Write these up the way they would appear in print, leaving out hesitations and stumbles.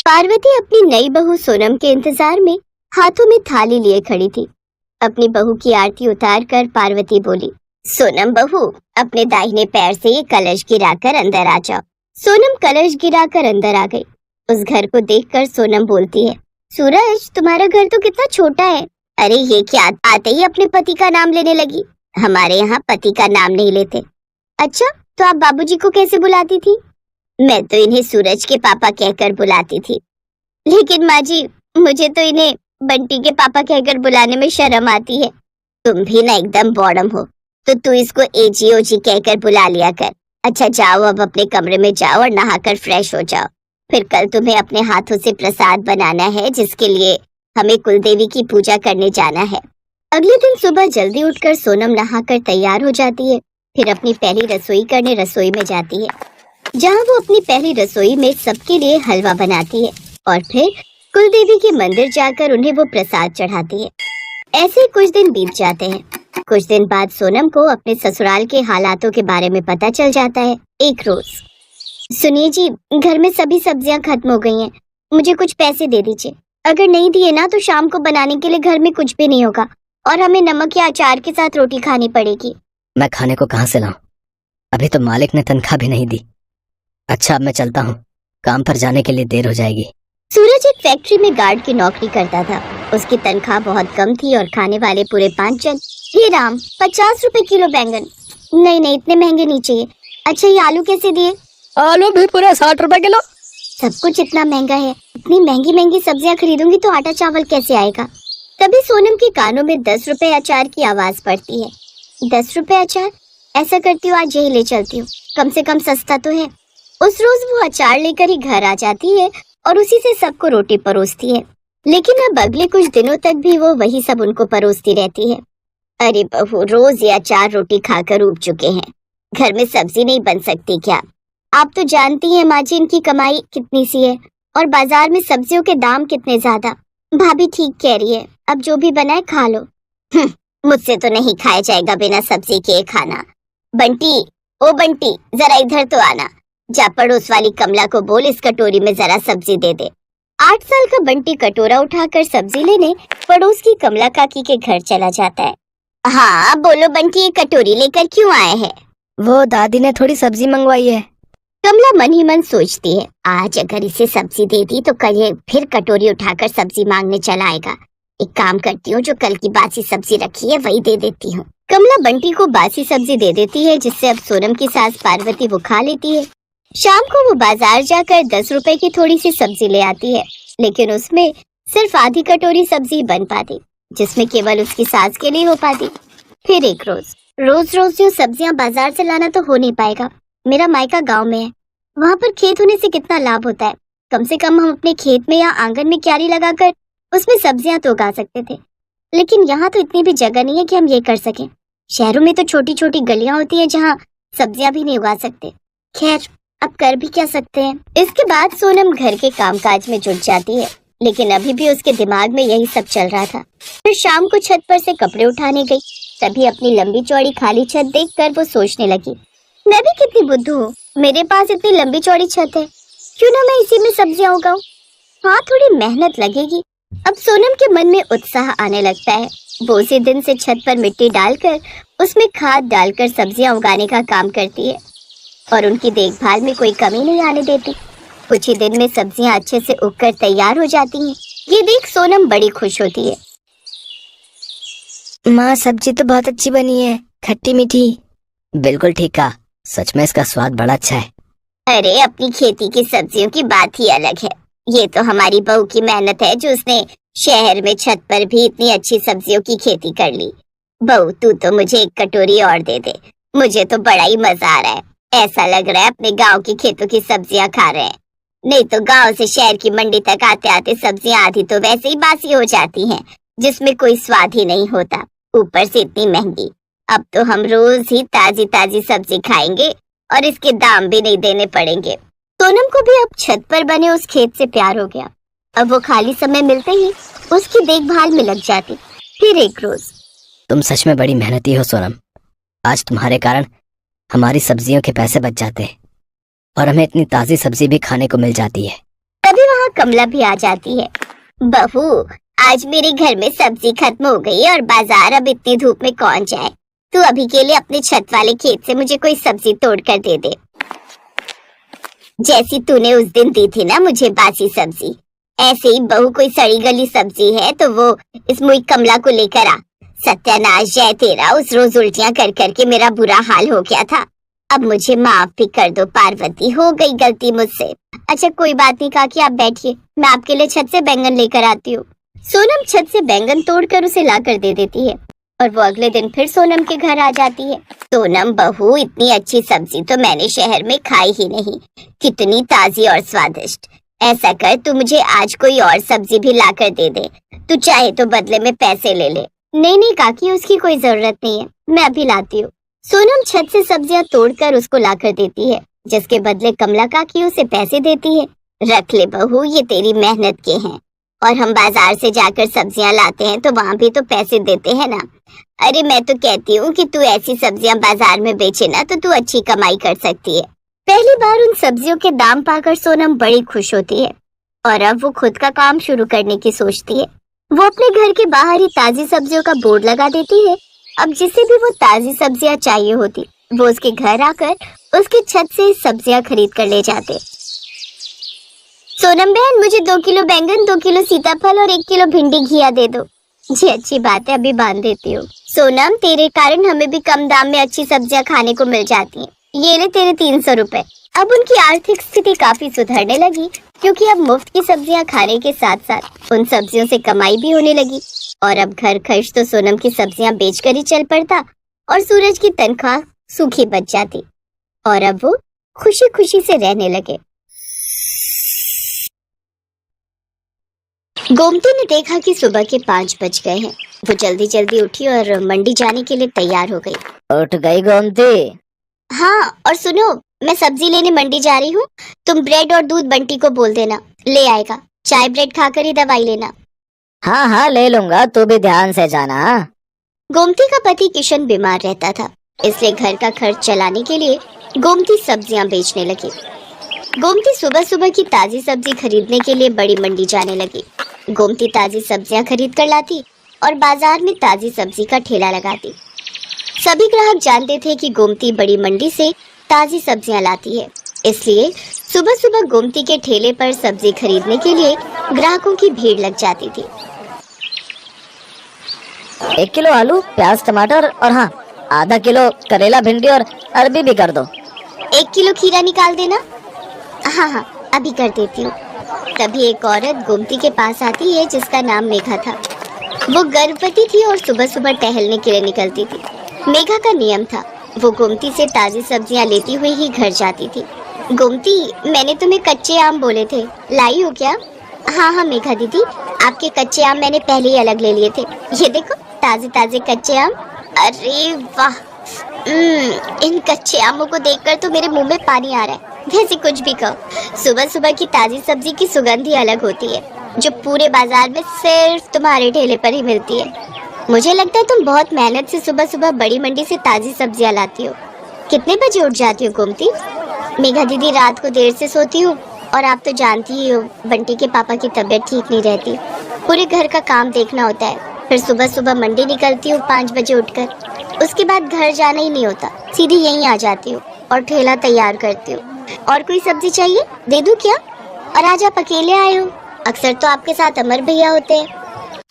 पार्वती अपनी नई बहू सोनम के इंतजार में हाथों में थाली लिए खड़ी थी। अपनी बहू की आरती उतारकर पार्वती बोली, सोनम बहू, अपने दाहिने पैर से ये कलश गिराकर अंदर आ जाओ। सोनम कलश गिराकर अंदर आ गई। उस घर को देखकर सोनम बोलती है, सूरज, तुम्हारा घर तो कितना छोटा है। अरे ये क्या, आते ही अपने पति का नाम लेने लगी। हमारे यहाँ पति का नाम नहीं लेते। अच्छा, तो आप बाबूजी को कैसे बुलाती थी? मैं तो इन्हें सूरज के पापा कहकर बुलाती थी। लेकिन माँ जी, मुझे तो इन्हें बंटी के पापा कहकर बुलाने में शर्म आती है। तुम भी ना एकदम बॉडम हो, तो तू इसको एजी ओजी कहकर बुला लिया कर। अच्छा जाओ, अब अपने कमरे में जाओ और नहाकर फ्रेश हो जाओ। फिर कल तुम्हें अपने हाथों से प्रसाद बनाना है, जिसके लिए हमें कुलदेवी की पूजा करने जाना है। अगले दिन सुबह जल्दी उठकर सोनम नहाकर तैयार हो जाती है। फिर अपनी पहली रसोई करने रसोई में जाती है, जहाँ वो अपनी पहली रसोई में सबके लिए हलवा बनाती है और फिर कुलदेवी के मंदिर जाकर उन्हें वो प्रसाद चढ़ाती है। ऐसे ही कुछ दिन बीत जाते हैं। कुछ दिन बाद सोनम को अपने ससुराल के हालातों के बारे में पता चल जाता है। एक रोज, सुनिए जी, घर में सभी सब्जियां खत्म हो गई हैं, मुझे कुछ पैसे दे दीजिए। अगर नहीं दिए ना तो शाम को बनाने के लिए घर में कुछ भी नहीं होगा और हमें नमक या अचार के साथ रोटी खानी पड़ेगी। मैं खाने को कहाँ से लाऊं? अभी तो मालिक ने तनख्वाह भी नहीं दी। अच्छा, अब मैं चलता हूँ, काम पर जाने के लिए देर हो जाएगी। सूरज एक फैक्ट्री में गार्ड की नौकरी करता था। उसकी तनख्वाह बहुत कम थी और खाने वाले पूरे 5 जन। हे राम, 50 रुपए किलो बैंगन? नहीं नहीं, इतने महंगे नहीं चाहिए। अच्छा, ये आलू कैसे दिए? आलू भी पूरे 60 रुपए किलो। सब कुछ इतना महंगा है, इतनी महंगी महंगी सब्जियां खरीदूंगी तो आटा चावल कैसे आएगा? तभी सोनम के कानों में 10 रुपए अचार की आवाज पड़ती है। 10 रुपए अचार? ऐसा करती हूँ, आज यही ले चलती हूँ, कम से कम सस्ता तो है। उस रोज वो अचार लेकर ही घर आ जाती है और उसी से सबको रोटी परोसती है। लेकिन अब अगले कुछ दिनों तक भी वो वही सब उनको परोसती रहती है। अरे बहू, रोज ये अचार रोटी खाकर ऊब चुके हैं, घर में सब्जी नहीं बन सकती क्या? आप तो जानती हैं माँ जी, इनकी कमाई कितनी सी है और बाजार में सब्जियों के दाम कितने ज्यादा। भाभी ठीक कह रही है, अब जो भी बनाए खा लो। मुझसे तो नहीं खाया जाएगा बिना सब्जी के खाना। बंटी, ओ बंटी, जरा इधर तो आना। जा पड़ोस वाली कमला को बोल इस कटोरी में जरा सब्जी दे दे। 8 साल का बंटी कटोरा उठाकर सब्जी लेने पड़ोस की कमला काकी के घर चला जाता है। हाँ बोलो बंटी, ये कटोरी लेकर क्यों आए हैं? वो दादी ने थोड़ी सब्जी मंगवाई है। कमला मन ही मन सोचती है, आज अगर इसे सब्जी दे दी तो कल ये फिर कटोरी उठाकर सब्जी मांगने चला आएगा। एक काम करती हूँ, जो कल की बासी सब्जी रखी है वही दे देती हूँ। कमला बंटी को बासी सब्जी दे देती है, जिससे अब सोनम की सास पार्वती वो खा लेती है। शाम को वो बाजार जाकर 10 रुपए की थोड़ी सी सब्जी ले आती है, लेकिन उसमें सिर्फ आधी कटोरी सब्जी बन पाती, जिसमें केवल उसकी सास के लिए हो पाती। फिर एक रोज रोज जो सब्जियां बाजार से लाना तो हो नहीं पाएगा। मेरा मायका गांव में है, वहाँ पर खेत होने से कितना लाभ होता है। कम से कम हम अपने खेत में या आंगन में क्यारी लगाकर उसमें सब्जियां तो उगा सकते थे, लेकिन यहाँ तो इतनी भी जगह नहीं है कि हम ये कर सकें। शहरों में तो छोटी छोटी गलियां होती है जहाँ सब्जियां भी नहीं उगा सकते। खैर, अब कर भी क्या सकते हैं। इसके बाद सोनम घर के कामकाज में जुट जाती है, लेकिन अभी भी उसके दिमाग में यही सब चल रहा था। फिर शाम को छत पर से कपड़े उठाने गई, तभी अपनी लंबी चौड़ी खाली छत देखकर वो सोचने लगी, मैं भी कितनी बुद्धू हूँ, मेरे पास इतनी लंबी चौड़ी छत है, क्यों ना मैं इसी में सब्जियां उगाऊं। हाँ, थोड़ी मेहनत लगेगी। अब सोनम के मन में उत्साह आने लगता है। वो उसी दिन से छत पर मिट्टी डालकर उसमें खाद डालकर सब्जियां उगाने का काम करती है और उनकी देखभाल में कोई कमी नहीं आने देती। कुछ ही दिन में सब्जियां अच्छे से उगकर तैयार हो जाती हैं। ये देख सोनम बड़ी खुश होती है। माँ, सब्जी तो बहुत अच्छी बनी है, खट्टी मीठी। बिल्कुल ठीक कहा, सच में इसका स्वाद बड़ा अच्छा है। अरे, अपनी खेती की सब्जियों की बात ही अलग है। ये तो हमारी बहू की मेहनत है जो उसने शहर में छत पर भी इतनी अच्छी सब्जियों की खेती कर ली। बहू, तू तो मुझे एक कटोरी और दे दे, मुझे तो बड़ा ही मजा आ रहा है। ऐसा लग रहा है अपने गांव की खेतों की सब्जियां खा रहे हैं। नहीं तो गांव से शहर की मंडी तक आते आते सब्जियां आधी तो वैसे ही बासी हो जाती हैं, जिसमें कोई स्वाद ही नहीं होता, ऊपर से इतनी महंगी। अब तो हम रोज ही ताजी ताजी सब्जी खाएंगे और इसके दाम भी नहीं देने पड़ेंगे। सोनम को भी अब छत पर बने उस खेत से प्यार हो गया। अब वो खाली समय मिलते ही उसकी देखभाल में लग जाती। फिर एक रोज, तुम सच में बड़ी मेहनती हो सोनम, आज तुम्हारे कारण हमारी सब्जियों के पैसे बच जाते हैं और हमें इतनी ताजी सब्जी भी खाने को मिल जाती है। तभी वहाँ कमला भी आ जाती है। बहू, आज मेरे घर में सब्जी खत्म हो गई और बाजार अब इतनी धूप में कौन जाए। तू अभी के लिए अपने छत वाले खेत से मुझे कोई सब्जी तोड़ कर दे दे, जैसी तूने उस दिन दी थी ना मुझे बासी सब्जी। ऐसे ही बहू कोई सड़ी गली सब्जी है तो वो इस मुई कमला को लेकर आ। सत्यानाश जाए तेरा, उस रोज उल्टियां कर करके मेरा बुरा हाल हो गया था। अब मुझे माफ भी कर दो पार्वती, हो गई गलती मुझसे। अच्छा कोई बात नहीं काकी, आप बैठिए, मैं आपके लिए छत से बैंगन लेकर आती हूँ। सोनम छत से बैंगन तोड़कर उसे लाकर दे देती है और वो अगले दिन फिर सोनम के घर आ जाती है। सोनम बहू, इतनी अच्छी सब्जी तो मैंने शहर में खाई ही नहीं, कितनी ताजी और स्वादिष्ट। ऐसा कर, तू मुझे आज कोई और सब्जी भी लाकर दे दे, तू चाहे तो बदले में पैसे ले ले। नहीं नहीं काकी, उसकी कोई जरूरत नहीं है, मैं अभी लाती हूँ। सोनम छत से सब्जियां तोड़कर उसको लाकर देती है, जिसके बदले कमला काकी उसे पैसे देती है। रख ले बहू, ये तेरी मेहनत के हैं, और हम बाजार से जाकर सब्जियां लाते हैं तो वहाँ भी तो पैसे देते हैं ना। अरे मैं तो कहती हूँ कि तू ऐसी सब्जियां बाजार में बेचे ना तो तू अच्छी कमाई कर सकती है। पहली बार उन सब्जियों के दाम पाकर सोनम बड़ी खुश होती है और अब वो खुद का काम शुरू करने की सोचती है। वो अपने घर के बाहर ही ताजी सब्जियों का बोर्ड लगा देती है। अब जिसे भी वो ताजी सब्जियां चाहिए होती, वो उसके घर आकर उसकी छत से सब्जियां खरीद कर ले जाते। सोनम बहन, मुझे 2 किलो बैंगन, 2 किलो सीताफल और 1 किलो भिंडी घिया दे दो। जी अच्छी बात है, अभी बांध देती हूँ। सोनम, तेरे कारण हमें भी कम दाम में अच्छी सब्जियां खाने को मिल जाती हैं। ये ले तेरे 300 रुपए। अब उनकी आर्थिक स्थिति काफी सुधरने लगी, क्योंकि अब मुफ्त की सब्जियां खाने के साथ साथ उन सब्जियों से कमाई भी होने लगी। और अब घर खर्च तो सोनम की सब्जियां बेचकर ही चल पड़ता और सूरज की तनख्वाह सूखी बच जाती और अब वो खुशी खुशी से रहने लगे। गोमती ने देखा कि सुबह के 5 बज गए हैं। वो जल्दी जल्दी उठी और मंडी जाने के लिए तैयार हो गई। उठ गई गोमती? हाँ, और सुनो, मैं सब्जी लेने मंडी जा रही हूँ। तुम ब्रेड और दूध बंटी को बोल देना, ले आएगा। चाय ब्रेड खाकर ही दवाई लेना। हाँ हाँ ले लूंगा, तू भी ध्यान से जाना। गोमती का पति किशन बीमार रहता था, इसलिए घर का खर्च चलाने के लिए गोमती सब्जियां बेचने लगी। गोमती सुबह सुबह की ताजी सब्जी खरीदने के लिए बड़ी मंडी जाने लगी। गोमती ताजी सब्जियां खरीद कर लाती और बाजार में ताजी सब्जी का ठेला लगाती। सभी ग्राहक जानते थे कि गोमती बड़ी मंडी से ताजी सब्जियां लाती है, इसलिए सुबह सुबह गोमती के ठेले पर सब्जी खरीदने के लिए ग्राहकों की भीड़ लग जाती थी। 1 किलो आलू, प्याज, टमाटर और हाँ, आधा किलो करेला, भिंडी और अरबी भी कर दो। 1 किलो खीरा निकाल देना। हाँ हाँ, अभी कर देती हूँ। तभी एक औरत गोमती के पास आती है जिसका नाम मेघा था। वो गर्भवती थी और सुबह सुबह टहलने के लिए निकलती थी। मेघा का नियम था, वो गोमती से ताजी सब्जियां लेती हुई ही घर जाती थी। गोमती, मैंने तुम्हें कच्चे आम बोले थे, लाई हो क्या? हाँ हाँ मेघा दीदी, आपके कच्चे आम मैंने पहले ही अलग ले लिए थे। ये देखो ताजे ताजे कच्चे आम। अरे वाह, इन कच्चे आमों को देखकर तो मेरे मुंह में पानी आ रहा है। वैसे कुछ भी कहो, सुबह सुबह की ताजी सब्जी की सुगंध ही अलग होती है, जो पूरे बाजार में सिर्फ तुम्हारे ठेले पर ही मिलती है। मुझे लगता है तुम बहुत मेहनत से सुबह सुबह बड़ी मंडी से ताजी सब्जियां लाती हो। कितने बजे उठ जाती हो गोमती? मेघा दीदी, रात को देर से सोती हूँ और आप तो जानती ही हो, बंटी के पापा की तबीयत ठीक नहीं रहती, पूरे घर का काम देखना होता है। फिर सुबह सुबह मंडी निकलती हूँ 5 बजे उठकर, उसके बाद घर जाना ही नहीं होता, सीधी यहीं आ जाती हूँ और ठेला तैयार करती हूँ। और कोई सब्जी चाहिए, दे दूँ क्या? और आज आप अकेले आए हो? अक्सर तो आपके साथ अमर भैया होते हैं।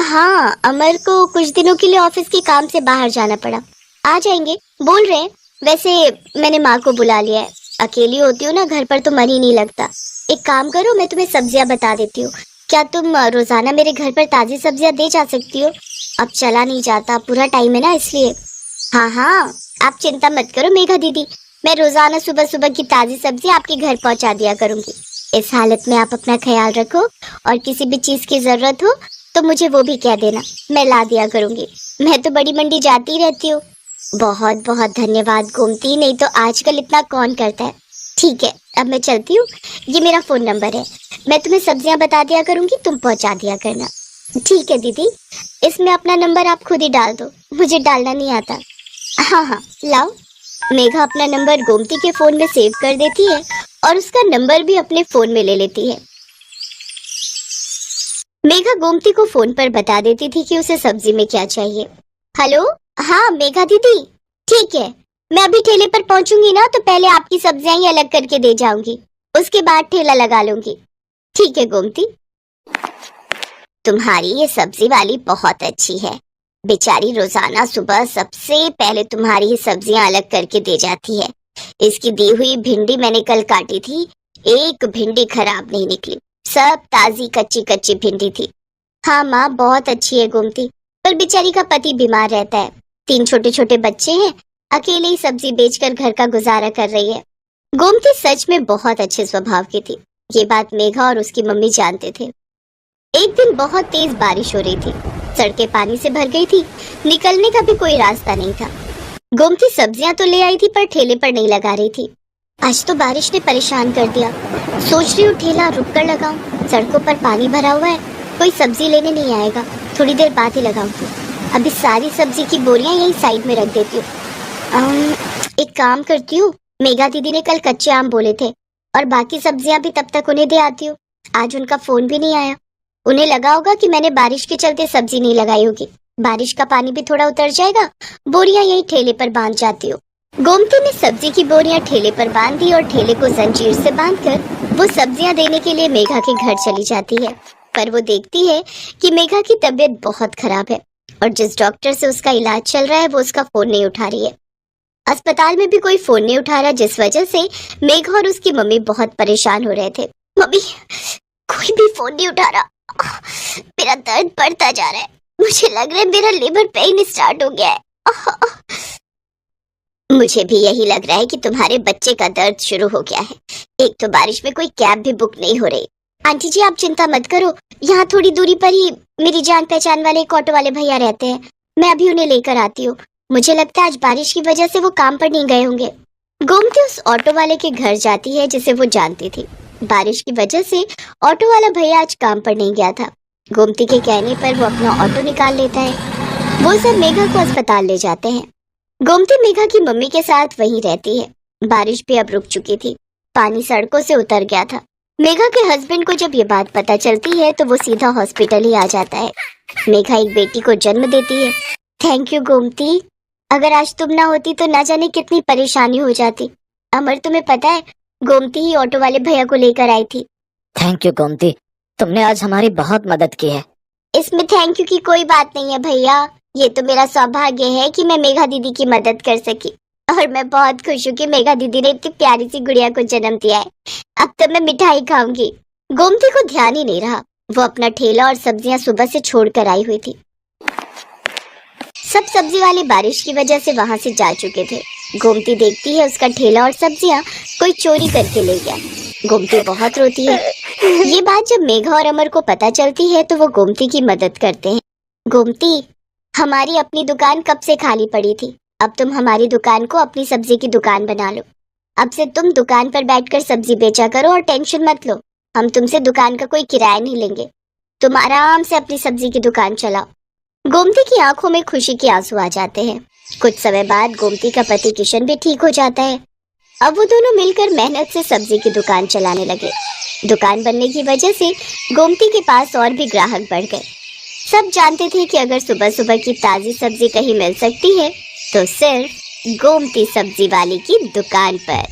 हाँ, अमर को कुछ दिनों के लिए ऑफिस के काम से बाहर जाना पड़ा, आ जाएंगे बोल रहे हैं। वैसे मैंने माँ को बुला लिया है, अकेली होती हूँ ना घर पर तो मन ही नहीं लगता। एक काम करो, मैं तुम्हें सब्जियाँ बता देती हूँ, क्या तुम रोजाना मेरे घर पर ताजी सब्जियाँ दे जा सकती हो? अब चला नहीं जाता, पूरा टाइम है ना इसलिए। हाँ हाँ, आप चिंता मत करो मेघा दीदी, मैं रोजाना सुबह सुबह की ताजी सब्जी आपके घर पहुँचा दिया करूँगी। इस हालत में आप अपना ख्याल रखो और किसी भी चीज की जरूरत हो तो मुझे वो भी कह देना, मैं ला दिया करूँगी। मैं तो बड़ी मंडी जाती रहती हूँ। बहुत बहुत धन्यवाद गोमती, नहीं तो आजकल इतना कौन करता है। ठीक है, अब मैं चलती हूँ, ये मेरा फोन नंबर है, मैं तुम्हें सब्जियां बता दिया करूँगी, तुम पहुँचा दिया करना। ठीक है दीदी, इसमें अपना नंबर आप खुद ही डाल दो, मुझे डालना नहीं आता। हाँ हाँ लाओ। मेघा अपना नंबर गोमती के फोन में सेव कर देती है और उसका नंबर भी अपने फोन में ले लेती है। मेघा गोमती को फोन पर बता देती थी कि उसे सब्जी में क्या चाहिए। हेलो, हाँ मेघा दीदी, ठीक है, मैं अभी ठेले पर पहुंचूंगी ना तो पहले आपकी सब्जियां ही अलग करके दे जाऊंगी, उसके बाद ठेला लगा लूंगी। ठीक है गोमती। तुम्हारी ये सब्जी वाली बहुत अच्छी है, बेचारी रोजाना सुबह सबसे पहले तुम्हारी ही सब्जियां अलग करके दे जाती है। इसकी दी हुई भिंडी मैंने कल काटी थी, एक भिंडी खराब नहीं निकली, सब ताजी कच्ची कच्ची भिंडी थी। हाँ माँ, बहुत अच्छी है गोमती, पर बेचारी का पति बीमार रहता है, 3 छोटे छोटे बच्चे हैं, अकेले ही सब्जी बेचकर घर का गुजारा कर रही है। गोमती सच में बहुत अच्छे स्वभाव की थी, ये बात मेघा और उसकी मम्मी जानते थे। एक दिन बहुत तेज बारिश हो रही थी, सड़कें पानी से भर गई थी, निकलने का भी कोई रास्ता नहीं था। गोमती सब्जियां तो ले आई थी पर ठेले पर नहीं लगा रही थी। आज तो बारिश ने परेशान कर दिया, सोच रही हूँ ठेला रुक कर लगाऊं, सड़कों पर पानी भरा हुआ है, कोई सब्जी लेने नहीं आएगा, थोड़ी देर बाद ही लगाऊंगी। अभी सारी सब्जी की बोरियां यहीं साइड में रख देती हूँ। एक काम करती हूँ, मेघा दीदी ने कल कच्चे आम बोले थे और बाकी सब्जियां भी तब तक उन्हें दे आती हूँ। आज उनका फोन भी नहीं आया, उन्हें लगा होगा कि मैंने बारिश के चलते सब्जी नहीं लगाई होगी। बारिश का पानी भी थोड़ा उतर जाएगा, बोरियां यहीं ठेले पर बांध जाती हूँ। गोमती ने सब्जी की बोरियां ठेले पर बांध दी और ठेले को जंजीर से बांधकर वो सब्जियां देने के लिए मेघा के घर चली जाती है। पर वो देखती है कि मेघा की तबीयत बहुत खराब है और जिस डॉक्टर से उसका इलाज चल रहा है वो उसका फोन नहीं उठा रही है। अस्पताल में भी कोई फोन नहीं उठा रहा, जिस वजह से मेघा और उसकी मम्मी बहुत परेशान हो रहे थे। मम्मी, कोई भी फोन नहीं उठा रहा, मेरा दर्द बढ़ता जा रहा है, मुझे लग रहा है मेरा लेबर पेन स्टार्ट हो गया है। मुझे भी यही लग रहा है कि तुम्हारे बच्चे का दर्द शुरू हो गया है। एक तो बारिश में कोई कैब भी बुक नहीं हो रही। आंटी जी आप चिंता मत करो, यहाँ थोड़ी दूरी पर ही मेरी जान पहचान वाले एक ऑटो वाले भैया रहते हैं, मैं अभी उन्हें लेकर आती हूँ। मुझे लगता है आज बारिश की वजह से वो काम पर नहीं गए होंगे। गोमती उस ऑटो वाले के घर जाती है जिसे वो जानती थी। बारिश की वजह से ऑटो वाला भैया आज काम पर नहीं गया था। गोमती के कहने पर वो अपना ऑटो निकाल लेता है। वो सब मेघा को अस्पताल ले जाते हैं। गोमती मेघा की मम्मी के साथ वहीं रहती है। बारिश भी अब रुक चुकी थी, पानी सड़कों से उतर गया था। मेघा के हस्बैंड को जब ये बात पता चलती है तो वो सीधा हॉस्पिटल ही आ जाता है। मेघा एक बेटी को जन्म देती है। थैंक यू गोमती, अगर आज तुम ना होती तो ना जाने कितनी परेशानी हो जाती। अमर तुम्हें पता है, गोमती ही ऑटो वाले भैया को लेकर आई थी। थैंक यू गोमती, तुमने आज हमारी बहुत मदद की है। इसमें थैंक यू की कोई बात नहीं है भैया, ये तो मेरा सौभाग्य है कि मैं मेघा दीदी की मदद कर सकी और मैं बहुत खुश हूँ कि मेघा दीदी ने इतनी प्यारी सी गुड़िया को जन्म दिया है। अब तो मैं मिठाई खाऊंगी। गोमती को ध्यान ही नहीं रहा, वो अपना ठेला और सब्जियां सुबह से छोड़ कर आई हुई थी। सब सब्जी वाले बारिश की वजह से वहां से जा चुके थे। गोमती देखती है उसका ठेला और सब्जियां कोई चोरी करके ले गया। गोमती बहुत रोती है। ये बात जब मेघा और अमर को पता चलती है तो वो गोमती की मदद करते हैं। गोमती, हमारी अपनी दुकान कब से खाली पड़ी थी, अब तुम हमारी दुकान को अपनी सब्जी की दुकान बना लो। अब से तुम दुकान पर बैठकर सब्जी बेचा करो और टेंशन मत लो, हम तुमसे दुकान का कोई किराया नहीं लेंगे, तुम आराम से अपनी सब्जी की दुकान चलाओ। गोमती की आंखों में खुशी के आंसू आ जाते हैं। कुछ समय बाद गोमती का पति किशन भी ठीक हो जाता है। अब वो दोनों मिलकर मेहनत से सब्जी की दुकान चलाने लगे। दुकान बनने की वजह से गोमती के पास और भी ग्राहक बढ़ गए। सब जानते थे कि अगर सुबह सुबह की ताजी सब्जी कहीं मिल सकती है तो सिर्फ गोमती सब्जी वाली की दुकान पर।